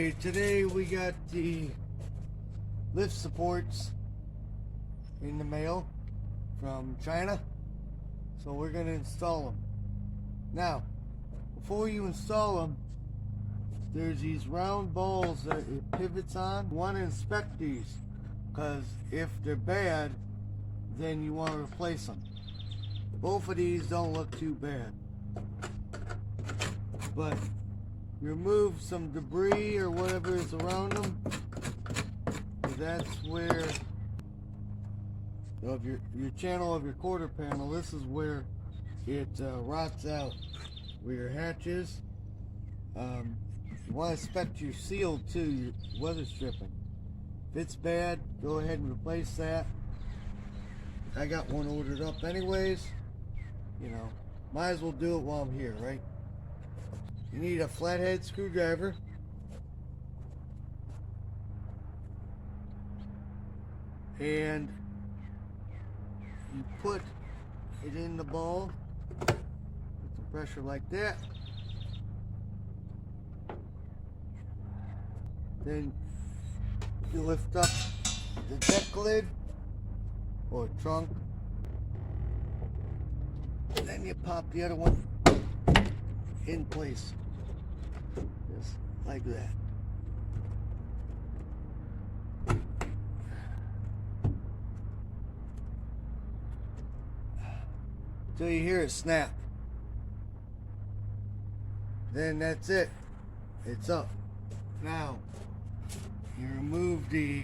Okay, today we got the lift supports in the mail from China, so we're going to install them. Now, before you install them, there's these round balls that it pivots on. You want to inspect these, because if they're bad, then you want to replace them. Both of these don't look too bad, but you remove some debris or whatever is around them. That's where of your channel of your quarter panel, this is where it rots out, where your hatch is. You want to inspect your seal too, your weather stripping. If it's bad, go ahead and replace that. I got one ordered up anyways. You know, might as well do it while I'm here, right? You need a flathead screwdriver. And you put it in the ball. Put some pressure like that. Then you lift up the deck lid or trunk. And then you pop the other one in place. Just like that. Till you hear it snap. Then that's it. It's up. Now, you remove the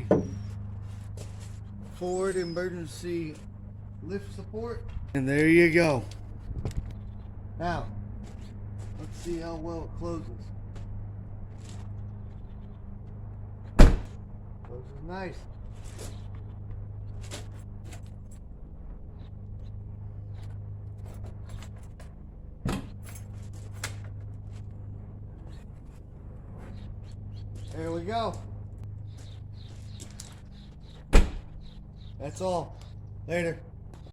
forward emergency lift support. And there you go. Now, let's see how well it closes. Closes nice. There we go. That's all. Later.